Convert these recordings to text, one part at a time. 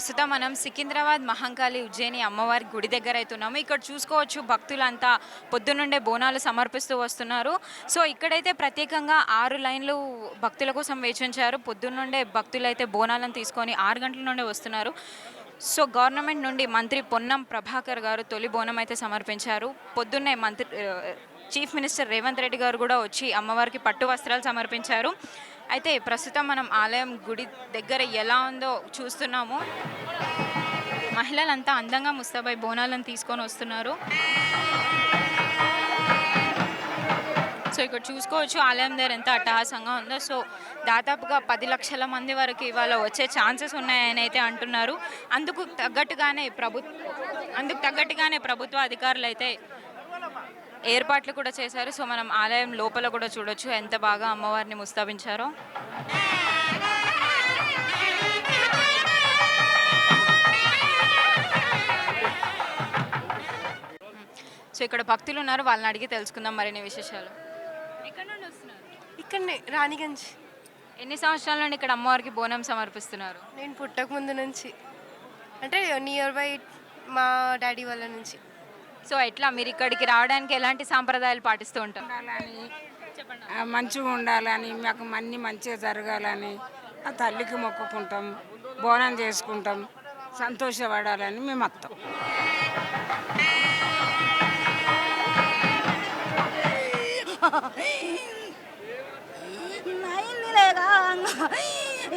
ప్రస్తుతం మనం సికింద్రాబాద్ మహంకాళి ఉజ్జయిని అమ్మవారి గుడి దగ్గర అవుతున్నాము. ఇక్కడ చూసుకోవచ్చు భక్తులంతా పొద్దునుండే బోనాలు సమర్పిస్తూ వస్తున్నారు. సో ఇక్కడైతే ప్రత్యేకంగా 6 లైన్లు భక్తుల కోసం వేచి ఉంచారు. పొద్దున్నుండే భక్తులైతే బోనాలను తీసుకొని 6 గంటల నుండే వస్తున్నారు. సో గవర్నమెంట్ నుండి మంత్రి పొన్నం ప్రభాకర్ గారు తొలి బోనం అయితే సమర్పించారు. పొద్దున్నే చీఫ్ మినిస్టర్ రేవంత్ రెడ్డి గారు కూడా వచ్చి అమ్మవారికి పట్టు వస్త్రాలు సమర్పించారు. అయితే ప్రస్తుతం మనం ఆలయం గుడి దగ్గర ఎలా ఉందో చూస్తున్నాము. మహిళలంతా అందంగా ముస్తాబై బోనాలను తీసుకొని వస్తున్నారు. సో ఇక్కడ చూసుకోవచ్చు ఆలయం దగ్గర ఎంత అట్టహాసంగా ఉందో. సో దాదాపుగా 10 లక్షల మంది వరకు ఇవాళ వచ్చే ఛాన్సెస్ ఉన్నాయని అయితే అంటున్నారు. అందుకు తగ్గట్టుగానే ప్రభుత్వ అధికారులు అయితే ఏర్పాట్లు కూడా చేశారు. సో మనం ఆలయం లోపల కూడా చూడొచ్చు ఎంత బాగా అమ్మవారిని ముస్తాబించారో. సో ఇక్కడ భక్తులు ఉన్నారు, వాళ్ళని అడిగి తెలుసుకుందాం మరిన్ని విశేషాలు. ఎక్కడ నుండి వస్తున్నారు? ఇక్కడనే రాణిగంజ్. ఎన్ని సంవత్సరాల నుండి ఇక్కడ అమ్మవారికి బోనం సమర్పిస్తున్నారు? నేను పుట్టక ముందు నుంచి, అంటే నియర్ బై మా డాడీ వాళ్ళ నుంచి. సో ఎట్లా మీరు ఇక్కడికి రావడానికి ఎలాంటి సాంప్రదాయాలు పాటిస్తూ ఉంటారు? మంచిగా ఉండాలని, మాకు అన్ని మంచిగా జరగాలని ఆ తల్లికి మొక్కుకుంటాం, బోనం చేసుకుంటాం, సంతోషపడాలని మేము వస్తాం.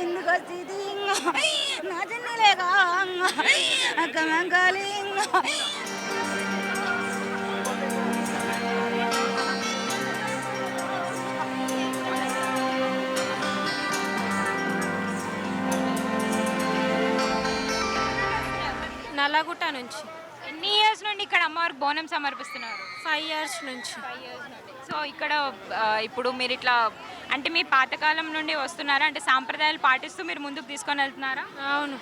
ఎందుకు వచ్చింది నా చిన్నలేగా అక్కమంకాలి. నల్లగుట్ట నుంచి. ఎన్ని ఇయర్స్ నుండి ఇక్కడ అమ్మవారికి బోనం సమర్పిస్తున్నారు? 5 years నుంచి. సో ఇక్కడ ఇప్పుడు మీరు ఇట్లా అంటే మీ పాతకాలం నుండి వస్తున్నారా? అంటే సాంప్రదాయాలు పాటిస్తూ మీరు ముందుకు తీసుకొని వెళ్తున్నారా? అవును.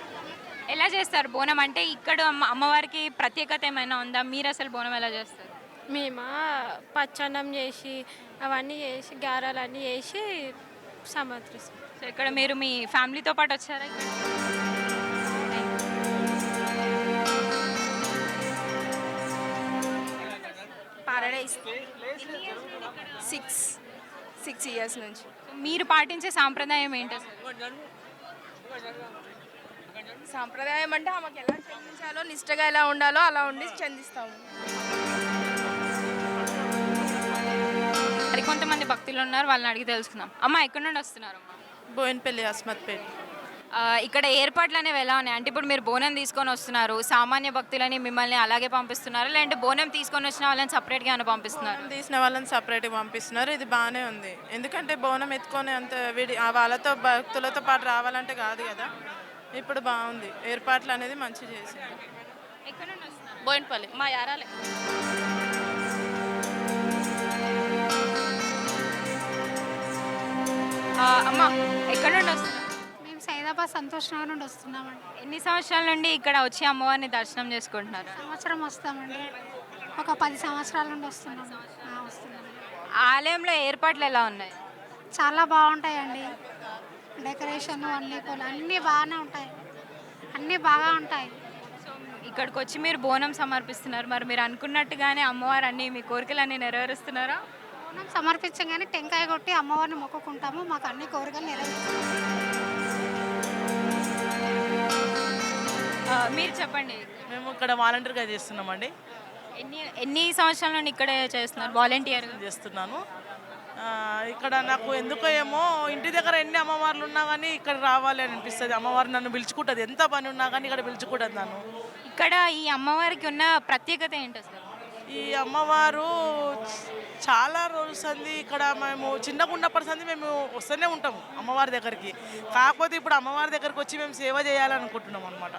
ఎలా చేస్తారు బోనం? అంటే ఇక్కడ అమ్మవారికి ప్రత్యేకత ఏమైనా ఉందా? మీరు అసలు బోనం ఎలా చేస్తారు? మేము పచ్చన్నం చేసి అవన్నీ చేసి గారాలన్నీ చేసి సమర్పిస్తాం. సో ఇక్కడ మీరు మీ ఫ్యామిలీతో పాటు వచ్చారా ఇక్కడ? పారడైజ్ 6 years నుంచి. మీరు పాటించే సాంప్రదాయం ఏంటి అసలు? సాంప్రదాయం అంటే ఆమెకు ఎలా చెందించాలో, నిష్టగా ఎలా ఉండాలో అలా ఉండి చెందిస్తాము. మరి కొంతమంది భక్తులు ఉన్నారు, వాళ్ళని అడిగి తెలుసుకుందాం. అమ్మ ఎక్కడి నుండి వస్తున్నారు? బోయిన్పల్లి, అస్మత్పేట్. ఇక్కడ ఏర్పాట్లు అనేవి ఎలా ఉన్నాయి? అంటే ఇప్పుడు మీరు బోనం తీసుకొని వస్తున్నారు, సామాన్య భక్తులని మిమ్మల్ని అలాగే పంపిస్తున్నారు, లేదంటే బోనం తీసుకొని వచ్చిన వాళ్ళని సపరేట్గా ఏమైనా పంపిస్తున్నారు? తీసిన వాళ్ళని సపరేట్గా పంపిస్తున్నారు. ఇది బాగానే ఉంది, ఎందుకంటే బోనం ఎత్తుకొని అంత వాళ్ళతో భక్తులతో పాటు రావాలంటే కాదు కదా. ఇప్పుడు బాగుంది, ఏర్పాట్లు అనేది మంచి చేసింది. ఎక్కడ నుండి వస్తున్నారు? బోయిన్పల్లి మా యారాలే. అమ్మ ఎక్కడ నుండి వస్తున్నారు? మేము సైదాబాద్ సంతోష్ నగర్ నుండి వస్తున్నామండి. ఎన్ని సంవత్సరాల నుండి ఇక్కడ వచ్చి అమ్మవారిని దర్శనం చేసుకుంటున్నారు? సంవత్సరం వస్తామండి, ఒక 10 సంవత్సరాల నుండి వస్తున్నాము. ఆలయంలో ఏర్పాట్లు ఎలా ఉన్నాయి? చాలా బాగుంటాయండి, డెకరేషన్ అన్నీ బాగానే ఉంటాయి, అన్నీ బాగా ఉంటాయి. ఇక్కడికి వచ్చి మీరు బోనం సమర్పిస్తున్నారు, మరి మీరు అనుకున్నట్టుగానే అమ్మవారు అన్ని మీ కోరికలు అన్నీ నెరవేరుస్తున్నారా? బోనం సమర్పించగానే టెంకాయ కొట్టి అమ్మవారిని మొక్కుకుంటాము, మాకు అన్ని కోరికలు నెరవేరుస్తాము. మీరు చెప్పండి. మేము ఇక్కడ వాలంటీర్గా చేస్తున్నామండి. ఎన్ని సంవత్సరాల నుండి ఇక్కడే చేస్తున్నారు? వాలంటీర్ చేస్తున్నాను. ఇక్కడ నాకు ఎందుకో ఏమో ఇంటి దగ్గర ఎన్ని అమ్మవార్లు ఉన్నా కానీ ఇక్కడ రావాలి అని అనిపిస్తుంది. అమ్మవారు నన్ను పిలుచుకుంటుంది, ఎంత పని ఉన్నా కానీ ఇక్కడ పిలుచుకుంటుంది నన్ను. ఇక్కడ ఈ అమ్మవారికి ఉన్న ప్రత్యేకత ఏంటి అసలు? ఈ అమ్మవారు చాలా రోజుల సంది ఇక్కడ మేము చిన్నగా ఉన్నప్పటి సంది మేము వస్తూనే ఉంటాము అమ్మవారి దగ్గరికి. కాకపోతే ఇప్పుడు అమ్మవారి దగ్గరికి వచ్చి మేము సేవ చేయాలనుకుంటున్నాం అనమాట.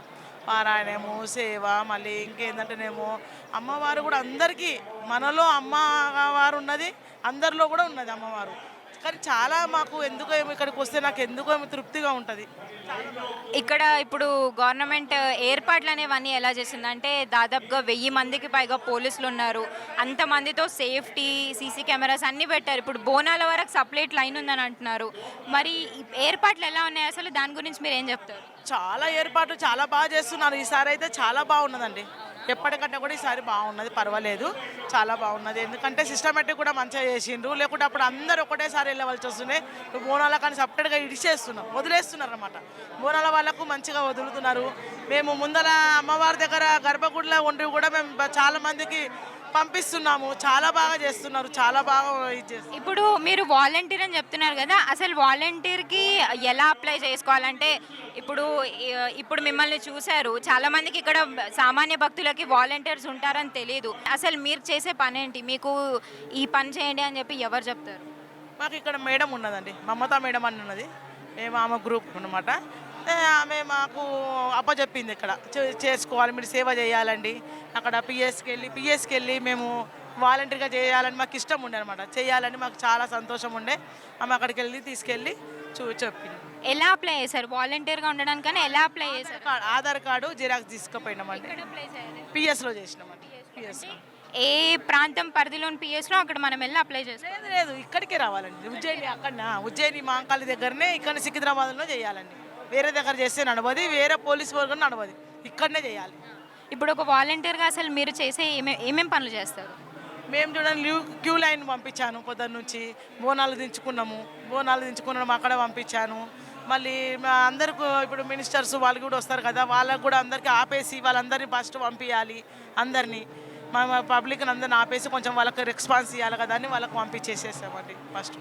పారాయణము, సేవ, మళ్ళీ ఇంకేందంటేనేమో అమ్మవారు కూడా అందరికీ, మనలో అమ్మవారు ఉన్నది అందరిలో కూడా ఉన్నది అమ్మవారు. కానీ చాలా మాకు ఎందుకో ఏమో ఇక్కడికి వస్తే నాకు ఎందుకో ఏమో తృప్తిగా ఉంటుంది. ఇక్కడ ఇప్పుడు గవర్నమెంట్ ఏర్పాట్లు అనేవన్నీ ఎలా చేసిందంటే దాదాపుగా 1000 మందికి పైగా పోలీసులు ఉన్నారు, అంతమందితో సేఫ్టీ సీసీ కెమెరాస్ అన్నీ పెట్టారు. ఇప్పుడు బోనాల వరకు సపరేట్ లైన్ ఉందని అంటున్నారు. మరి ఈ ఏర్పాట్లు ఎలా ఉన్నాయి అసలు, దాని గురించి మీరు ఏం చెప్తారు? చాలా ఏర్పాట్లు చాలా బాగా చేస్తున్నారు. ఈసారి అయితే చాలా బాగున్నదండి, ఎప్పటికంటే కూడా ఈసారి బాగున్నది, పర్వాలేదు, చాలా బాగున్నది. ఎందుకంటే సిస్టమేటిక్ కూడా మంచిగా చేసిండ్రు. లేకుంటే అప్పుడు అందరూ ఒకటేసారి వెళ్ళవలసి వస్తుండే. బోనాల కానీ సపరేట్గా ఇడిచేస్తున్నాం, వదిలేస్తున్నారు అనమాట. బోనాల వాళ్ళకు మంచిగా వదులుతున్నారు. మేము ముందర అమ్మవారి దగ్గర గర్భగుడిలో ఉండి కూడా మేము చాలా మందికి పంపిస్తున్నాము. చాలా బాగా చేస్తున్నారు, చాలా బాగా ఇది చేస్తున్నారు. ఇప్పుడు మీరు వాలంటీర్ అని చెప్తున్నారు కదా, అసలు వాలంటీర్కి ఎలా అప్లై చేసుకోవాలంటే ఇప్పుడు మిమ్మల్ని చూశారు, చాలా మందికి ఇక్కడ సామాన్య భక్తులకి వాలంటీర్స్ ఉంటారని తెలియదు. అసలు మీరు చేసే పని ఏంటి, మీకు ఈ పని చేయండి అని చెప్పి ఎవరు చెప్తారు? మాకు ఇక్కడ మేడం ఉన్నదండి, మమతా మేడం అని ఉన్నది, మేము ఆమె గ్రూప్ అనమాట. ఆమె మాకు అప్పచెప్పింది ఇక్కడ చేసుకోవాలి, మీరు సేవ చేయాలండి. అక్కడ పిఎస్కి వెళ్ళి మేము వాలంటీర్గా చేయాలని మాకు ఇష్టం ఉండే అనమాట, చేయాలని మాకు చాలా సంతోషం ఉండే. ఆమె అక్కడికి వెళ్ళి తీసుకెళ్ళి చెప్పింది. ఎలా అప్లై చేశారు వాలంటీర్గా ఉండడానికని? ఎలా అప్లై చేశారు? ఆధార్ కార్డు జిరాక్స్ తీసుకుపోయినామండి, పిఎస్లో చేసినామండి. పిఎస్ ఏ ప్రాంతం పరిధిలోని పిఎస్లో అక్కడ మనం వెళ్ళి అప్లై చేస్తాం? లేదు, ఇక్కడికే రావాలండి. ఉజ్జయిని ఉజ్జయిని మాంకాళి దగ్గరనే, ఇక్కడ సికింద్రాబాద్లో చేయాలండి. వేరే దగ్గర చేస్తే నడవది, వేరే పోలీస్ వర్గం నడవది, ఇక్కడనే చేయాలి. ఇప్పుడు ఒక వాలంటీర్గా అసలు మీరు చేసే ఏమేం పనులు చేస్తారు? మేము చూడండి క్యూ లైన్ పంపించాను, పొద్దున్న నుంచి బోనాలు దించుకున్నాము అక్కడ పంపించాను. మళ్ళీ అందరికీ ఇప్పుడు మినిస్టర్స్ వాళ్ళు కూడా వస్తారు కదా, వాళ్ళకు కూడా అందరికీ ఆపేసి వాళ్ళందరినీ ఫస్ట్ పంపించాలి. అందరినీ మా పబ్లిక్ని అందరిని ఆపేసి కొంచెం వాళ్ళకి రెస్పాన్స్ ఇవ్వాలి కదా అని వాళ్ళకి పంపించేసేసామండి first.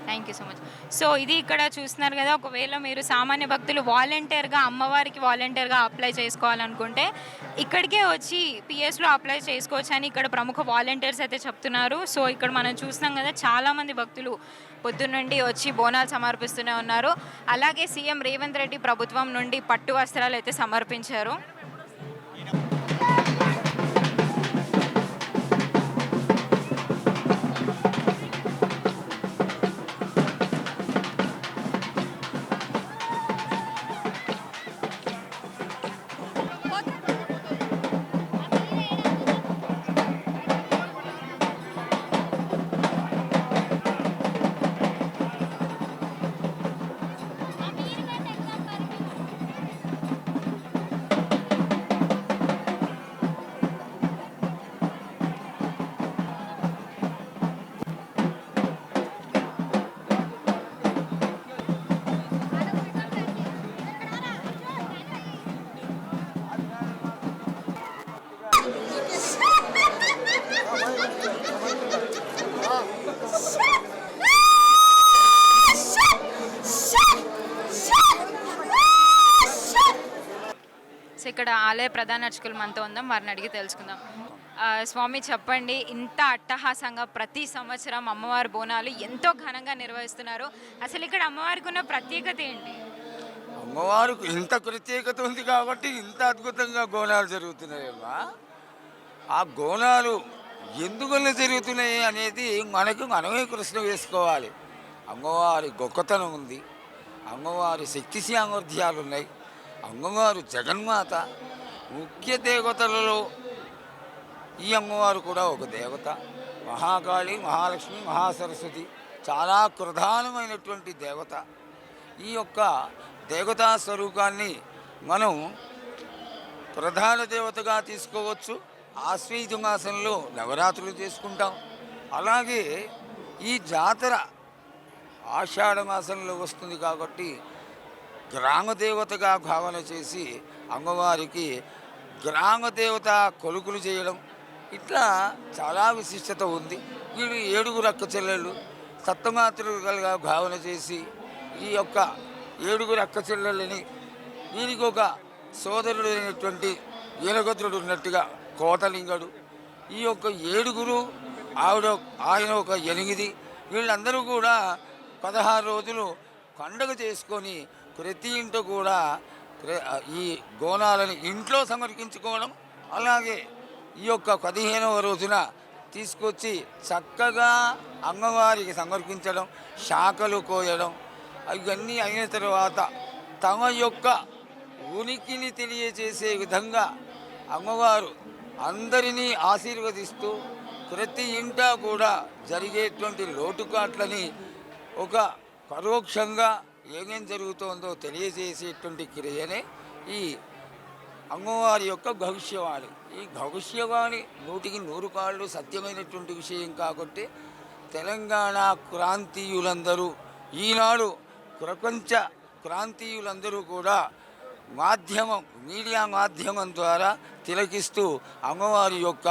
Thank you so much. So ఇది ఇక్కడ చూస్తున్నారు కదా, ఒకవేళ మీరు సామాన్య భక్తులు వాలంటీర్గా అమ్మవారికి వాలంటీర్గా అప్లై చేసుకోవాలనుకుంటే ఇక్కడికే వచ్చి పిఎస్లో అప్లై చేసుకోవచ్చు అని ఇక్కడ ప్రముఖ వాలంటీర్స్ అయితే చెప్తున్నారు. సో ఇక్కడ మనం చూస్తున్నాం కదా, చాలామంది భక్తులు పొద్దున్నుండి వచ్చి బోనాలు సమర్పిస్తూనే ఉన్నారు. అలాగే సీఎం రేవంత్ రెడ్డి ప్రభుత్వం నుండి పట్టు వస్త్రాలు అయితే సమర్పించారు. సో ఇక్కడ ఆలయ ప్రధాన అర్చకులు మనతో ఉందాం, వారిని అడిగి తెలుసుకుందాం. స్వామి చెప్పండి, ఇంత అట్టహాసంగా ప్రతి సంవత్సరం అమ్మవారి బోనాలు ఎంతో ఘనంగా నిర్వహిస్తున్నారు. అసలు ఇక్కడ అమ్మవారికి ఉన్న ప్రత్యేకత ఏంటి? అమ్మవారికి ఇంత ప్రత్యేకత ఉంది కాబట్టి ఇంత అద్భుతంగా గోనాలు జరుగుతున్నాయమ్మా. ఆ గోనాలు ఎందువల్ల జరుగుతున్నాయి అనేది మనమే ప్రశ్న వేసుకోవాలి. అమ్మవారి గొప్పతనం ఉంది, అమ్మవారి శక్తి సామర్థ్యాలు ఉన్నాయి, అమ్మవారు జగన్మాత. ముఖ్య దేవతలలో ఈ అమ్మవారు కూడా ఒక దేవత. మహాకాళి, మహాలక్ష్మి, మహాసరస్వతి చాలా ప్రధానమైనటువంటి దేవత. ఈ యొక్క దేవతా స్వరూపాన్ని మనం ప్రధాన దేవతగా తీసుకోవచ్చు. ఆశ్వీజ మాసంలో నవరాత్రులు చేసుకుంటాం. అలాగే ఈ జాతర ఆషాఢ మాసంలో వస్తుంది కాబట్టి గ్రామదేవతగా భావన చేసి అమ్మవారికి గ్రామదేవత కొలుకులు చేయడం, ఇట్లా చాలా విశిష్టత ఉంది. వీళ్ళు 7 అక్క చెల్లెళ్ళు సప్తమాతృకలుగా భావన చేసి ఈ యొక్క 7 అక్క చెల్లెళ్ళని, వీరికి ఒక సోదరుడు అయినటువంటి వీరభద్రుడు ఉన్నట్టుగా కోటలింగడు, ఈ యొక్క 7 ఆయన ఒక 8, వీళ్ళందరూ కూడా 16 రోజులు పండుగ చేసుకొని ప్రతి ఇంట్లో కూడా ఈ గోనాలని ఇంట్లో సమర్పించుకోవడం. అలాగే ఈ యొక్క 15వ రోజున తీసుకొచ్చి చక్కగా అమ్మవారికి సమర్పించడం, శాఖలు కోయడం, ఇవన్నీ అయిన తర్వాత తమ యొక్క ఉనికిని తెలియజేసే విధంగా అమ్మవారు అందరినీ ఆశీర్వదిస్తూ ప్రతి ఇంటా కూడా జరిగేటువంటి లోటుపాట్లని ఒక పరోక్షంగా ఏమేం జరుగుతోందో తెలియజేసేటువంటి క్రియనే ఈ అమ్మవారి యొక్క భవిష్యవాణి. ఈ భవిష్యవాణి 100కి 100 సత్యమైనటువంటి విషయం కాబట్టి తెలంగాణ ప్రాంతీయులందరూ ఈనాడు ప్రపంచ ప్రాంతీయులందరూ కూడా మీడియా మాధ్యమం ద్వారా తిలకిస్తూ అమ్మవారి యొక్క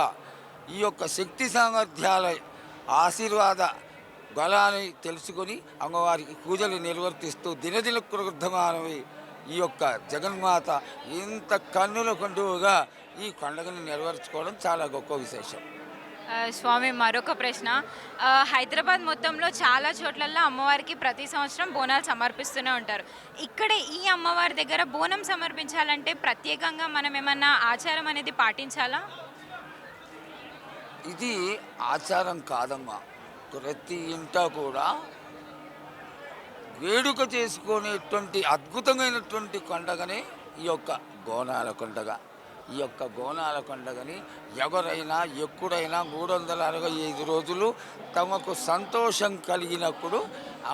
ఈ యొక్క శక్తి సామర్థ్యాల ఆశీర్వాద బలాన్ని తెలుసుకొని అమ్మవారికి పూజలు నిర్వర్తిస్తూ దినదిన కృద్ధమానవి ఈ యొక్క జగన్మాత ఇంత కన్నుల పండుగగా ఈ పండుగను నెరవేర్చుకోవడం చాలా గొప్ప విశేషం. స్వామి, మరొక ప్రశ్న. హైదరాబాద్ మొత్తంలో చాలా చోట్లల్లో అమ్మవారికి ప్రతి సంవత్సరం బోనాలు సమర్పిస్తూనే ఉంటారు. ఇక్కడ ఈ అమ్మవారి దగ్గర బోనం సమర్పించాలంటే ప్రత్యేకంగా మనం ఏమన్నా ఆచారం అనేది పాటించాలా? ఇది ఆచారం కాదమ్మా. ప్రతి ఇంట కూడా వేడుక చేసుకునేటువంటి అద్భుతమైనటువంటి పండగనే ఈ యొక్క బోనాల పండగ. ఈ యొక్క బోనాల పండగని ఎవరైనా ఎప్పుడైనా 365 రోజులు తమకు సంతోషం కలిగినప్పుడు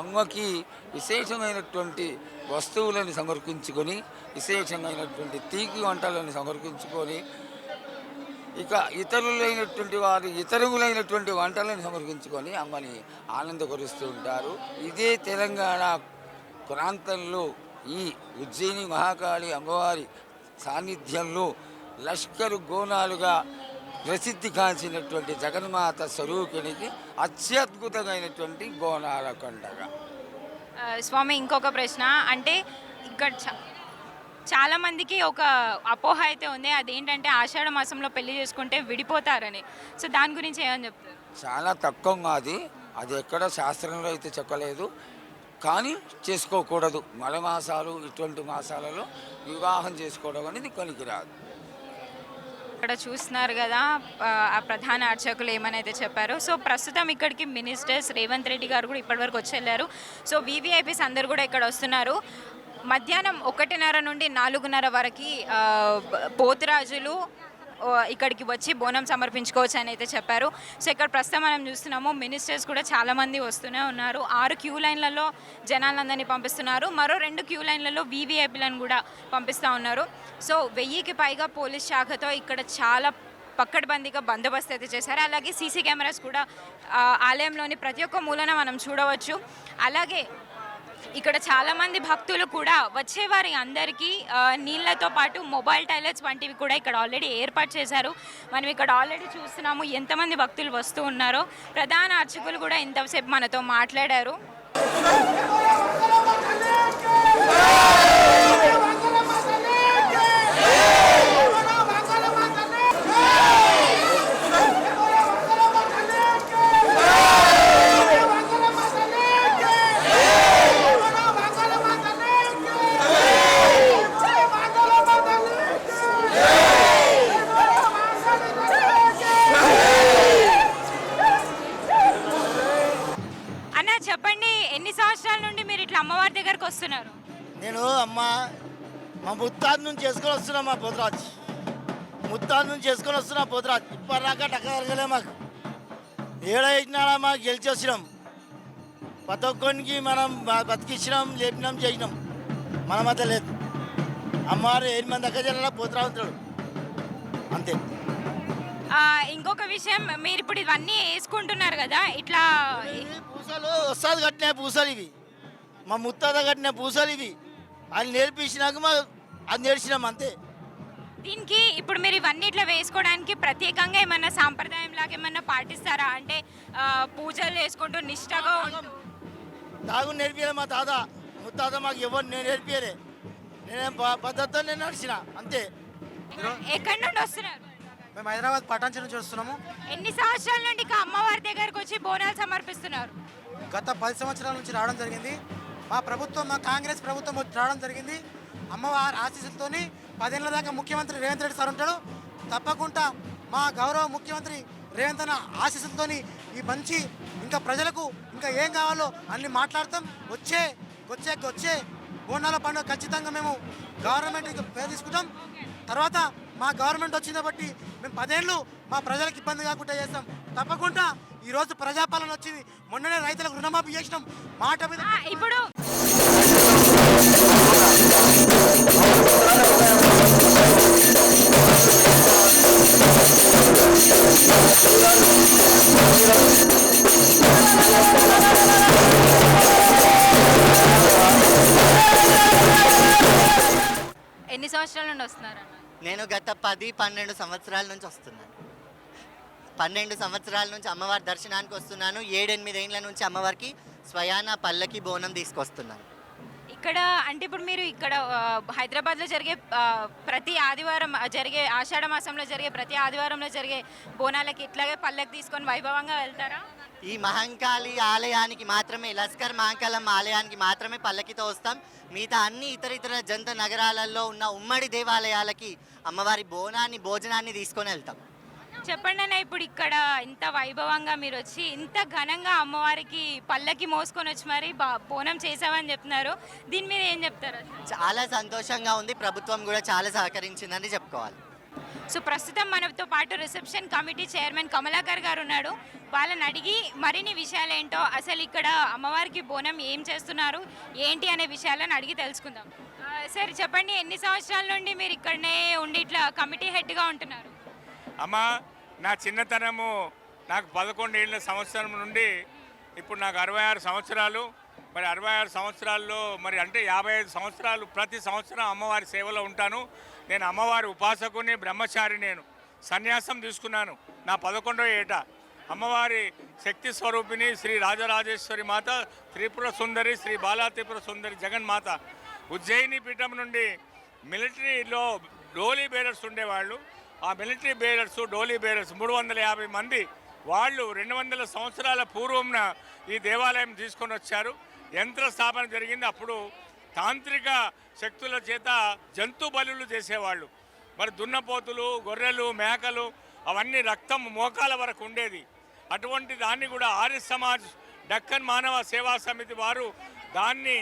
అమ్మకి విశేషమైనటువంటి వస్తువులను సమర్పించుకొని, విశేషమైనటువంటి తీపి వంటలను సమర్పించుకొని, ఇక ఇతరులైనటువంటి వంటలను సమర్పించుకొని అమ్మని ఆనందపరుస్తూ ఉంటారు. ఇదే తెలంగాణ ప్రాంతంలో ఈ ఉజ్జయిని మహాకాళి అమ్మవారి సాన్నిధ్యంలో లష్కరు గోనాలుగా ప్రసిద్ధి కాల్చినటువంటి జగన్మాత స్వరూపిణికి అత్యద్భుతమైనటువంటి బోనాల పండగ. స్వామి, ఇంకొక ప్రశ్న. అంటే ఇక్కడ చాలామందికి ఒక అపోహ అయితే ఉంది, అదేంటంటే ఆషాఢ మాసంలో పెళ్లి చేసుకుంటే విడిపోతారని. సో దాని గురించి ఏమని చెప్తారు? చాలా తక్కువ అది ఎక్కడ శాస్త్రంలో అయితే చెప్పలేదు. కానీ చేసుకోకూడదు. మలమాసాలు ఇటువంటి మాసాలలో వివాహం చేసుకోవడం అనేది పనికిరాదు. ఇక్కడ చూస్తున్నారు కదా, ఆ ప్రధాన అర్చకులు ఏమనైతే చెప్పారు. సో ప్రస్తుతం ఇక్కడికి మినిస్టర్స్ రేవంత్ రెడ్డి గారు కూడా ఇప్పటివరకు వచ్చి వెళ్ళారు. సో వీవీఐపీస్ అందరు కూడా ఇక్కడ వస్తున్నారు. మధ్యాహ్నం 1:30 నుండి 4:30 వరకు పోతురాజులు ఇక్కడికి వచ్చి బోనం సమర్పించుకోవచ్చు అని అయితే చెప్పారు. సో ఇక్కడ ప్రస్తుతం మనం చూస్తున్నాము మినిస్టర్స్ కూడా చాలామంది వస్తూనే ఉన్నారు. 6 క్యూ లైన్లలో జనాలందరినీ పంపిస్తున్నారు. మరో 2 క్యూ లైన్లలో వీవీఐపీలను కూడా పంపిస్తూ ఉన్నారు. సో 1000కి పైగా పోలీస్ శాఖతో ఇక్కడ చాలా పక్కడబందీగా బందోబస్తు అయితే చేశారు. అలాగే సీసీ కెమెరాస్ కూడా ఆలయంలోని ప్రతి ఒక్క మూలన మనం చూడవచ్చు. అలాగే ఇక్కడ చాలామంది భక్తులు కూడా వచ్చేవారి అందరికీ నీళ్ళతో పాటు మొబైల్ టాయిలెట్స్ వంటివి కూడా ఇక్కడ ఆల్రెడీ ఏర్పాటు చేశారు. మనం ఇక్కడ ఆల్రెడీ చూస్తున్నాము ఎంతమంది భక్తులు వస్తూ ఉన్నారో. ప్రధాన అర్చకులు కూడా ఇంతసేపు మనతో మాట్లాడారు. చెప్పండి, ఎన్ని సంవత్సరాల నుండి మీరు ఇట్లా అమ్మవారి దగ్గరకు వస్తున్నారు? నేను మా ముత్తాది నుంచి చేసుకొని వస్తున్నా. మా పోతురాజు ముత్తాది నుంచి చేసుకొని వస్తున్నా. పోతురాజు ఇప్పటిదాకా టక్క జరగలే. మాకు ఏడైనాడా మాకు గెలిచి వచ్చినాం. ప్రతి ఒక్కరికి మనం బతికిచ్చినాం, లేపినాం, చేసినాం. మన మధ్య లేదు. అమ్మవారు 8 మంది దగ్గర జరగలా పోతురాజుతాడు అంతే. ఇంకొక విషయం, మీరు ఇప్పుడు ఇవన్నీ వేసుకుంటున్నారు కదా, ఇట్లా పూసలు వస్తుంది కట్టిన పూసలు ఇవి. మా ముత్తాత కట్టిన పూసలు ఇవి. అది నేర్పించినాక అది నేర్చినాం అంతే. దీనికి ఇప్పుడు మీరు ఇవన్నీ ఇట్లా వేసుకోవడానికి ప్రత్యేకంగా ఏమన్నా సాంప్రదాయం లాగా ఏమన్నా పాటిస్తారా? అంటే పూజలు చేసుకుంటూ నిష్టగా తాగు నేర్పియలే మా తాత ముత్తాత. మాకు ఎవరు నేను నేర్పియలే. నేను పద్ధతితో నేను నడిచిన అంతే. ఎక్కడి నుండి వస్తున్నారు? మేము హైదరాబాద్ పటాన్చి నుంచి వస్తున్నాము. ఎన్ని సంవత్సరాల నుండి అమ్మవారి దగ్గరకు వచ్చి బోనాలు సమర్పిస్తున్నారు? గత 10 సంవత్సరాల నుంచి రావడం జరిగింది. మా ప్రభుత్వం, మా కాంగ్రెస్ ప్రభుత్వం రావడం జరిగింది. అమ్మవారి ఆశీస్సులతో 10 ఏళ్ళ దాకా ముఖ్యమంత్రి రేవంత్ రెడ్డి సార్ ఉంటాడు. తప్పకుండా మా గౌరవ ముఖ్యమంత్రి రేవంత్ అన్న ఆశీస్సులతో ఈ మంచి ఇంకా ప్రజలకు ఇంకా ఏం కావాలో అన్ని మాట్లాడతాం. వచ్చే బోనాల పండుగ ఖచ్చితంగా మేము గవర్నమెంట్కి పేరు తీసుకుంటాం. తర్వాత మా గవర్నమెంట్ వచ్చింది బట్టి మేము 10 ఏళ్ళు మా ప్రజలకు ఇబ్బంది కాకుండా చేస్తాం. తప్పకుండా ఈరోజు ప్రజాపాలన వచ్చింది. మొన్ననే రైతులకు రుణమాఫీ చేసినాం మాట మీద. ఇప్పుడు ఎన్ని సంవత్సరాల నుండి వస్తున్నారన్న? నేను గత 10-12 సంవత్సరాల నుంచి వస్తున్నాను. 12 సంవత్సరాల నుంచి అమ్మవారి దర్శనానికి వస్తున్నాను. 7-8 ఏళ్ళ నుంచి అమ్మవారికి స్వయాన పల్లకి బోనం తీసుకొస్తున్నాను. ఇక్కడ అంటే ఇప్పుడు మీరు ఇక్కడ హైదరాబాద్లో జరిగే ప్రతి ఆదివారం జరిగే ఆషాఢ మాసంలో జరిగే ప్రతి ఆదివారంలో జరిగే బోనాలకి ఇట్లాగే పల్లకి తీసుకొని వైభవంగా వెళ్తారా? ఈ మహంకాళి ఆలయానికి మాత్రమే, లస్కర్ మహంకాళం ఆలయానికి మాత్రమే పల్లకితో వస్తాం. మిగతా అన్ని ఇతర జంట నగరాలలో ఉన్న ఉమ్మడి దేవాలయాలకి అమ్మవారి భోజనాన్ని తీసుకొని వెళ్తాం. చెప్పండి అన్న, ఇప్పుడు ఇక్కడ ఇంత వైభవంగా మీరు వచ్చి ఇంత ఘనంగా అమ్మవారికి పల్లకి మోసుకొని వచ్చి మరి బోనం చేసామని చెప్తున్నారు. దీని మీద ఏం చెప్తారు? చాలా సంతోషంగా ఉంది. ప్రభుత్వం కూడా చాలా సహకరించిందని చెప్పుకోవాలి. సో ప్రస్తుతం మనతో పాటు రిసెప్షన్ కమిటీ చైర్మన్ కమలాకర్ గారు ఉన్నాడు. వాళ్ళని అడిగి మరిన్ని విషయాలు ఏంటో, అసలు ఇక్కడ అమ్మవారికి బోనం ఏం చేస్తున్నారు ఏంటి అనే విషయాలను అడిగి తెలుసుకుందాం. సరే చెప్పండి, ఎన్ని సంవత్సరాల నుండి మీరు ఇక్కడనే ఉండి ఇట్లా కమిటీ హెడ్గా ఉంటున్నారు? అమ్మ, నా చిన్నతనము నాకు 11 ఏళ్ళ సంవత్సరం నుండి ఇప్పుడు నాకు 66 సంవత్సరాలు. మరి 66 సంవత్సరాల్లో మరి అంటే 55 సంవత్సరాలు ప్రతి సంవత్సరం అమ్మవారి సేవలో ఉంటాను. నేను అమ్మవారి ఉపాసకుని, బ్రహ్మచారి. నేను సన్యాసం తీసుకున్నాను నా 11వ ఏట. అమ్మవారి శక్తి స్వరూపిణి శ్రీ రాజరాజేశ్వరి మాత, త్రిపుర సుందరి, శ్రీ బాలా త్రిపుర సుందరి జగన్మాత. ఉజ్జయిని పీఠం నుండి మిలిటరీలో డోలీ బేరర్స్ ఉండేవాళ్ళు. ఆ మిలిటరీ బేరర్స్, డోలీ బేరర్స్ 350 మంది వాళ్ళు 200 సంవత్సరాల పూర్వంన ఈ దేవాలయం తీసుకొని వచ్చారు. యంత్ర స్థాపన జరిగింది. అప్పుడు తాంత్రిక శక్తుల చేత జంతు బలులు చేసేవాళ్ళు. మరి దున్నపోతులు, గొర్రెలు, మేకలు అవన్నీ రక్తం మోకాల వరకు ఉండేది. అటువంటి దాన్ని కూడా ఆర్య సమాజ్, డక్కన్ మానవ సేవా సమితి వారు దాన్ని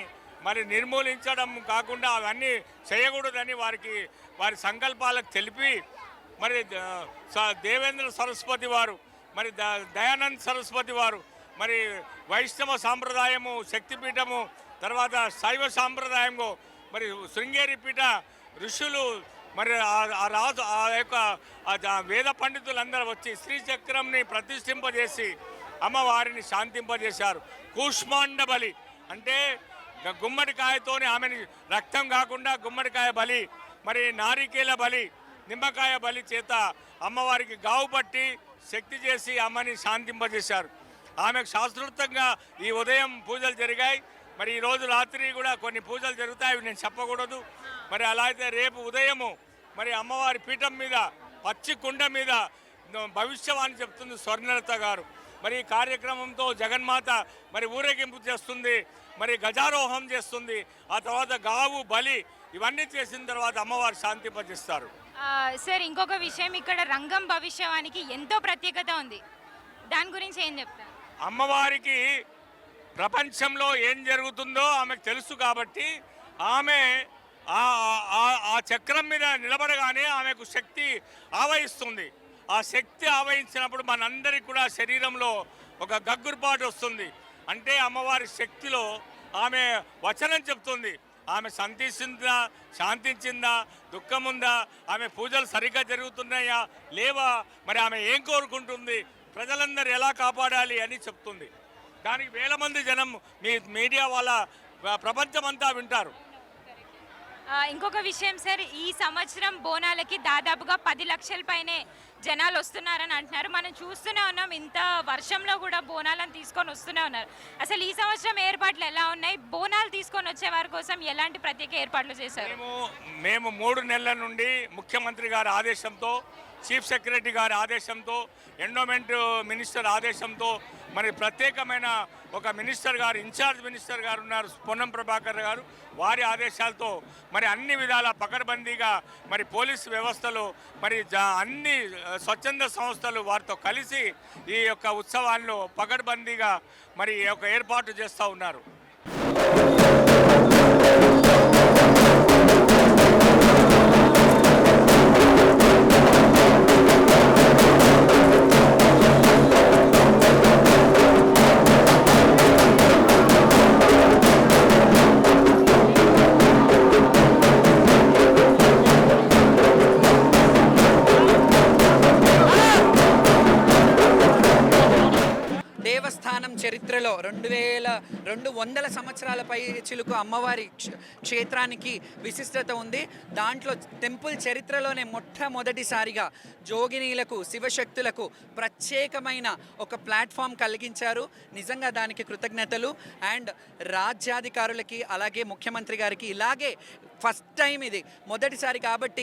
మరి నిర్మూలించడం కాకుండా అవన్నీ చేయకూడదని వారి సంకల్పాలకు తెలిపి మరి దేవేంద్ర సరస్వతి వారు, మరి దయానంద్ సరస్వతి వారు, మరి వైష్ణవ సాంప్రదాయము, శక్తిపీఠము, తర్వాత శైవ సాంప్రదాయము, మరి శృంగేరి పీఠ ఋషులు, మరి ఆ రాజు ఆ యొక్క వేద పండితులందరూ వచ్చి శ్రీచక్రంని ప్రతిష్ఠింపజేసి అమ్మవారిని శాంతింపజేశారు. కూష్మాండ బలి అంటే గుమ్మడికాయతోని ఆమెని రక్తం కాకుండా గుమ్మడికాయ బలి, మరి నారికేల బలి, నిమ్మకాయ బలి చేత అమ్మవారికి గావు పట్టి శక్తి చేసి అమ్మని శాంతింపజేశారు. ఆమెకు శాస్త్రోక్తంగా ఈ ఉదయం పూజలు జరిగాయి. మరి ఈరోజు రాత్రి కూడా కొన్ని పూజలు జరుగుతాయి, నేను చెప్పకూడదు. మరి అలా అయితే రేపు ఉదయము మరి అమ్మవారి పీఠం మీద పచ్చి కుండ మీద భవిష్యవాణి చెప్తుంది స్వర్ణలత గారు. మరి ఈ కార్యక్రమంతో జగన్మాత మరి ఊరేగింపు చేస్తుంది, మరి గజారోహం చేస్తుంది. ఆ తర్వాత గావు బలి ఇవన్నీ చేసిన తర్వాత అమ్మవారు శాంతింపజేస్తారు. సార్, ఇంకొక విషయం, ఇక్కడ రంగం భవిష్యవానికి ఎంతో ప్రత్యేకత ఉంది. దాని గురించి ఏం చెప్తారు? అమ్మవారికి ప్రపంచంలో ఏం జరుగుతుందో ఆమెకు తెలుసు కాబట్టి ఆమె ఆ చక్రం మీద నిలబడగానే ఆమెకు శక్తి ఆవహిస్తుంది. ఆ శక్తి ఆవహించినప్పుడు మనందరికీ కూడా శరీరంలో ఒక గగ్గురుపాటు వస్తుంది. అంటే అమ్మవారి శక్తిలో ఆమె వచనం చెప్తుంది. ఆమె శాంతించిందా, దుఃఖం ఉందా, ఆమె పూజలు సరిగ్గా జరుగుతున్నాయా లేవా, మరి ఆమె ఏం కోరుకుంటుంది, ప్రజలందరూ ఎలా కాపాడాలి అని చెప్తుంది. దానికి వేల మంది జనం మీ మీడియా వాళ్ళ ప్రపంచమంతా వింటారు. ఇంకొక విషయం సార్, ఈ సంవత్సరం బోనాలకి దాదాపుగా 10 లక్షల పైనే జనాలు వస్తున్నారని అంటున్నారు. మనం చూస్తూనే ఉన్నాం, ఇంత వర్షంలో కూడా బోనాలను తీసుకొని వస్తూనే ఉన్నారు. అసలు ఈ సంవత్సరం ఏర్పాట్లు ఎలా ఉన్నాయి? బోనాలు తీసుకొని వచ్చే వారి కోసం ఎలాంటి ప్రత్యేక ఏర్పాట్లు చేశారు? మేము 3 నెలల నుండి ముఖ్యమంత్రి గారి ఆదేశంతో, చీఫ్ సెక్రటరీ గారి ఆదేశంతో, ఎండోమెంట్ మినిస్టర్ ఆదేశంతో మరి ప్రత్యేకమైన ఒక మినిస్టర్ గారు, ఇన్ఛార్జ్ మినిస్టర్ గారు ఉన్నారు పొన్నం ప్రభాకర్ గారు, వారి ఆదేశాలతో మరి అన్ని విధాల పకడ్బందీగా మరి పోలీసు వ్యవస్థలో మరి అన్ని స్వచ్ఛంద సంస్థలు వారితో కలిసి ఈ యొక్క ఉత్సవాల్లో పకడ్బందీగా మరి ఈ యొక్క ఏర్పాటు చేస్తూ ఉన్నారు. దేవస్థానం చరిత్రలో 200 సంవత్సరాల పై చిలుకు అమ్మవారి క్షేత్రానికి విశిష్టత ఉంది. దాంట్లో టెంపుల్ చరిత్రలోనే మొట్టమొదటిసారిగా జోగినీలకు, శివశక్తులకు ప్రత్యేకమైన ఒక ప్లాట్ఫామ్ కలిగించారు. నిజంగా దానికి కృతజ్ఞతలు. అండ్ రాజ్యాధికారులకి అలాగే ముఖ్యమంత్రి గారికి ఇలాగే ఫస్ట్ టైం ఇది మొదటిసారి కాబట్టి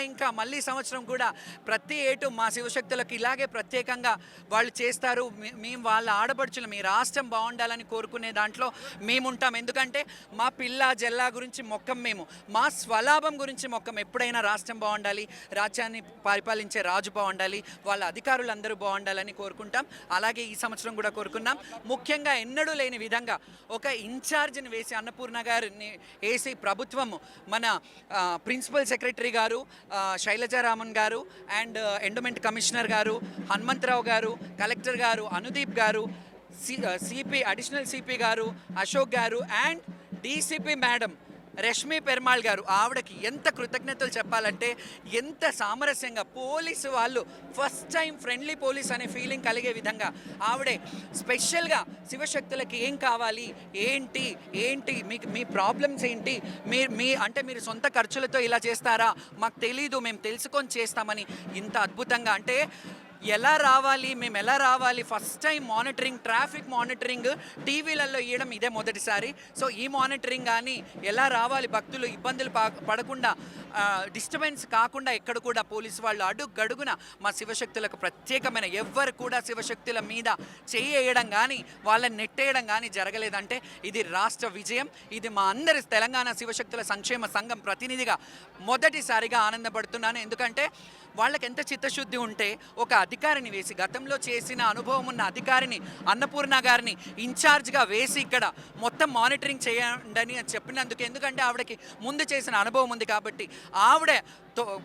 ఇంకా మళ్ళీ సంవత్సరం కూడా ప్రతి ఏటు మా శివశక్తులకు ఇలాగే ప్రత్యేకంగా వాళ్ళు చేస్తారు. మేము వాళ్ళ ఆడపడుచులు మీ రాష్ట్రం బాగుండాలని కోరుకునే దాంట్లో మేముంటాం. ఎందుకంటే మా పిల్ల జల్లా గురించి మొక్కం, మేము మా స్వలాభం గురించి మొక్కం. ఎప్పుడైనా రాష్ట్రం బాగుండాలి, రాజ్యాన్ని పరిపాలించే రాజు బాగుండాలి, వాళ్ళ అధికారులందరూ బాగుండాలని కోరుకుంటాం. అలాగే ఈ సంవత్సరం కూడా కోరుకున్నాం. ముఖ్యంగా ఎన్నడూ లేని విధంగా ఒక ఇన్ఛార్జిని వేసి అన్నపూర్ణ గారిని వేసి ప్రభుత్వము మన ప్రిన్సిపల్ సెక్రటరీ గారు శైలజారామన్ గారు అండ్ ఎండోమెంట్ కమిషనర్ గారు హనుమంతరావు గారు, కలెక్టర్ గారు అనుదీప్ గారు, సిపి అడిషనల్ సిపి గారు Ashok garu and DCP madam Rashmi పెర్మాళ్ గారు, ఆవిడకి ఎంత కృతజ్ఞతలు చెప్పాలంటే ఎంత సామరస్యంగా పోలీసు వాళ్ళు ఫస్ట్ టైం ఫ్రెండ్లీ పోలీస్ అనే ఫీలింగ్ కలిగే విధంగా ఆవిడే స్పెషల్గా శివశక్తులకి ఏం కావాలి, ఏంటి మీకు మీ ప్రాబ్లమ్స్ ఏంటి, మీరు సొంత ఖర్చులతో ఇలా చేస్తారా, మాకు తెలీదు, మేము తెలుసుకొని చేస్తామని ఇంత అద్భుతంగా అంటే మేము ఎలా రావాలి first time monitoring, traffic monitoring టీవీలలో ఇవ్వడం ఇదే మొదటిసారి. సో ఈ మానిటరింగ్ కానీ ఎలా రావాలి, భక్తులు ఇబ్బందులు పడకుండా, డిస్టర్బెన్స్ కాకుండా ఎక్కడ కూడా పోలీసు వాళ్ళు అడుగడుగున మా శివశక్తులకు ప్రత్యేకమైన ఎవ్వరు కూడా శివశక్తుల మీద వేయడం కానీ వాళ్ళని నెట్టేయడం కానీ జరగలేదంటే ఇది రాష్ట్ర విజయం. ఇది మా అందరి తెలంగాణ శివశక్తుల సంక్షేమ సంఘం ప్రతినిధిగా మొదటిసారిగా ఆనందపడుతున్నాను. ఎందుకంటే వాళ్ళకి ఎంత చిత్తశుద్ధి ఉంటే ఒక అధికారిని వేసి, గతంలో చేసిన అనుభవం ఉన్న అధికారిని అన్నపూర్ణ గారిని ఇన్ఛార్జ్గా వేసి ఇక్కడ మొత్తం మానిటరింగ్ చేయండి అని చెప్పినందుకు, ఎందుకంటే ఆవిడకి ముందు చేసిన అనుభవం ఉంది కాబట్టి ఆవిడ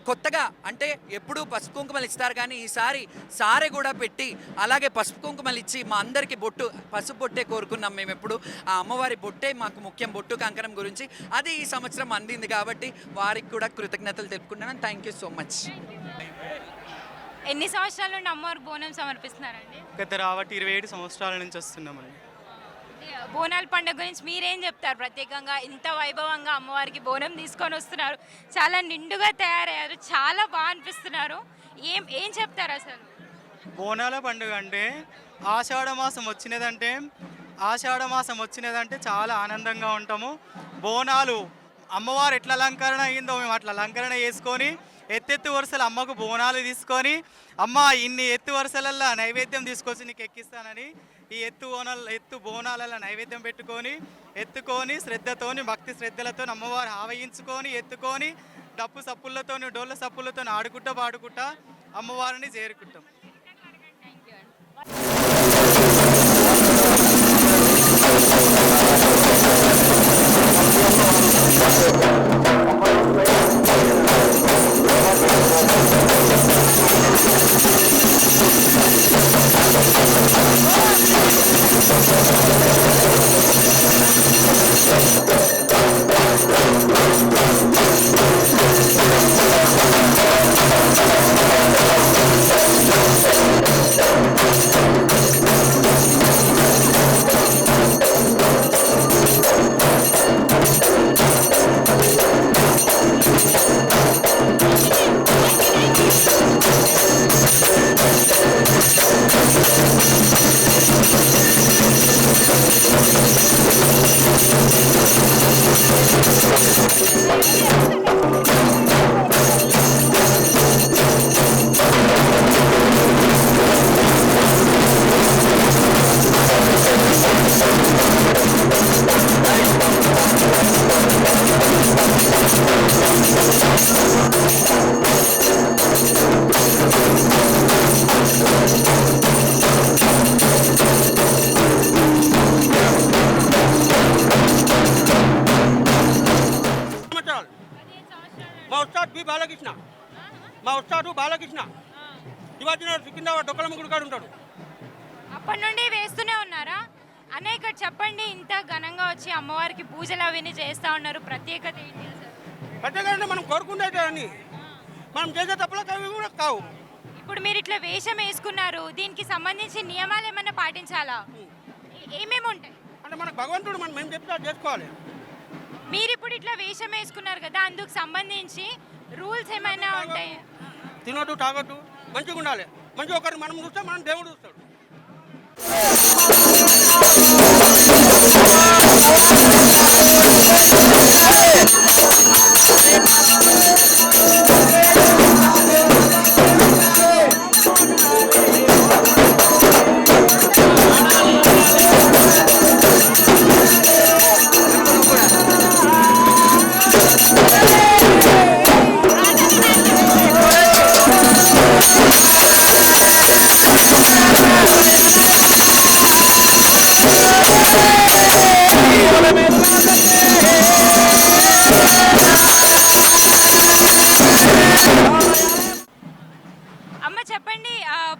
కొత్తగా అంటే ఎప్పుడూ పసుపు కుంకుమలు ఇస్తారు కానీ ఈసారి సారె కూడా పెట్టి అలాగే పసుపు కుంకుమలు ఇచ్చి మా అందరికీ పసుపు బొట్టే కోరుకున్నాం. మేము ఎప్పుడు ఆ అమ్మవారి బొట్టే మాకు ముఖ్యం, బొట్టు కంకణం గురించి అది ఈ సంవత్సరం అందింది కాబట్టి వారికి కూడా కృతజ్ఞతలు తెలుపుకున్నాను. Thank you so much. ఎన్ని సంవత్సరాల నుండి అమ్మవారికి బోనం సమర్పిస్తున్నారండి? గత రావటి 27 సంవత్సరాల నుంచి వస్తున్నామండి. బోనాల పండుగ గురించి మీరేం చెప్తారు? ప్రత్యేకంగా ఇంత వైభవంగా అమ్మవారికి బోనం తీసుకొని వస్తున్నారు, చాలా నిండుగా తయారయ్యారు, చాలా బాగా అనిపిస్తున్నారు. ఏం చెప్తారు అసలు? బోనాల పండుగ అంటే ఆషాఢ మాసం వచ్చినదంటే చాలా ఆనందంగా ఉంటాము. బోనాలు అమ్మవారు ఎట్లా అలంకరణ అయ్యిందో మేము అట్లా అలంకరణ చేసుకొని ఎత్తెత్తు వరుసలు అమ్మకు బోనాలు తీసుకొని, అమ్మ ఇన్ని ఎత్తు వరుసలల్లో నైవేద్యం తీసుకొచ్చి నీకు ఎక్కిస్తానని ఈ ఎత్తు బోనాలలో నైవేద్యం ఎత్తుకొని శ్రద్ధతోని భక్తి శ్రద్ధలతో అమ్మవారు ఆవహించుకొని ఎత్తుకొని డప్పు సప్పులతో డోళ్ళ సప్పులతో ఆడుకుంటా పాడుకుంటా అమ్మవారిని చేరుకుంటాం. కృష్ణ శివాజీ కింద డొక్కలమ్మ గుడి కాడు ఉంటాడు. అప్పటి నుండి వేస్తూనే ఉన్నారా? అనే ఇక్కడ చెప్పండి, ఇంత ఘనంగా వచ్చి అమ్మవారికి పూజలు అవన్నీ చేస్తూ ఉన్నారు, ప్రత్యేకత ఏంటి అసలు? ప్రత్యేకంగా మనం కోరుకుంటే అన్ని మనం చేసే తప్పులకు అవి కూడా కావు. ఇప్పుడు మీరు ఇట్లా వేషం వేసుకున్నారు, దీనికి సంబంధించి నియమాలు ఏమైనా పాటించాలా? ఏమేమి ఉంటాయి అంటే మనకు భగవంతుడు మనం ఏం చెప్తే చేసుకోవాలి. మీరు ఇప్పుడు ఇట్లా వేషం వేసుకున్నారు కదా, అందుకు సంబంధించి రూల్స్ ఏమైనా ఉంటాయి? తినొద్దు, తాగొద్దు, మంచిగా ఉండాలి. మంచి ఒకరిని మనం చూస్తే మనం దేవుడు చూస్తాడు. అమ్మ చెప్పండి,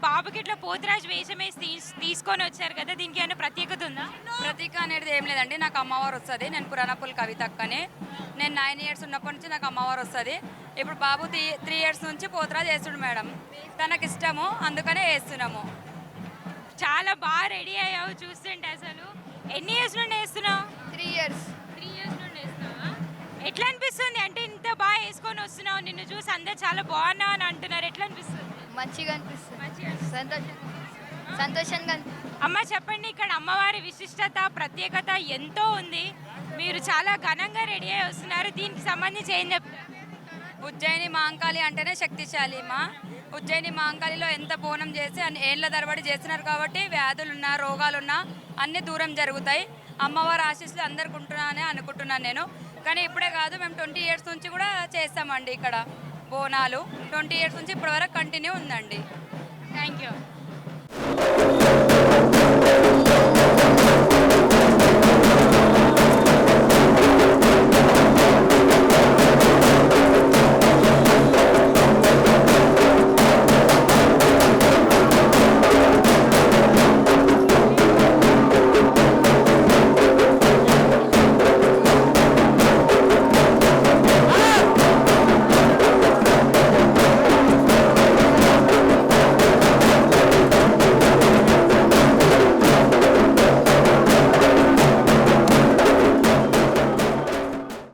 బాబుకి ఇట్లా పోతురాజు వేషం వేసి తీసుకొని వచ్చారు కదా, దీనికి ఏమైనా ప్రత్యేకత ఉందా? ప్రతీక అనేది ఏం లేదండి, నాకు అమ్మవారు వస్తుంది. నేను పురాణపుల్ కవిత అక్కనే. నేను 9 ఇయర్స్ ఉన్నప్పటి నుంచి నాకు అమ్మవారు వస్తుంది. ఇప్పుడు బాబు 3 ఇయర్స్ నుంచి పోతురాజు వేస్తుడు మేడం. తనకు ఇష్టము, అందుకనే వేస్తున్నాము. చాలా బాగా రెడీ అయ్యావు చూస్తుంటే. అసలు ఎన్ని ఇయర్స్ నుండి వేస్తున్నావు? 3 ఇయర్స్. 3 ఇయర్స్ నుండి వేస్తున్నావా? ఎట్లా అనిపిస్తుంది అంటే ఇంత బాగా వేసుకొని వస్తున్నావు, నిన్ను చూసి అందరు చాలా బాగున్నావు అని అంటున్నారు, ఎట్లా అనిపిస్తుంది? మంచిగా అనిపిస్తుంది, సంతోషంగా. అమ్మ చెప్పండి, ఇక్కడ అమ్మవారి విశిష్టత ప్రత్యేకత ఎంతో ఉంది, మీరు చాలా ఘనంగా రెడీ అయ్యి వస్తున్నారు, దీనికి సంబంధించి ఏం చెప్తారు? ఉజ్జయిని మహంకాళి అంటేనే శక్తిశాలి మా. ఉజ్జయిని మహంకాళిలో ఎంత బోనం చేసి ఏళ్ళ తరబడి చేస్తున్నారు కాబట్టి వ్యాధులున్నా రోగాలున్నా అన్నీ దూరం జరుగుతాయి. అమ్మవారి ఆశీస్సులు అందరికి ఉంటున్నానే అనుకుంటున్నాను నేను. కానీ ఇప్పుడే కాదు, మేము 20 ఇయర్స్ నుంచి కూడా చేస్తామండి ఇక్కడ బోనాలు. 20 ఇయర్స్ నుంచి ఇప్పటివరకు కంటిన్యూ ఉందండి. Thank you.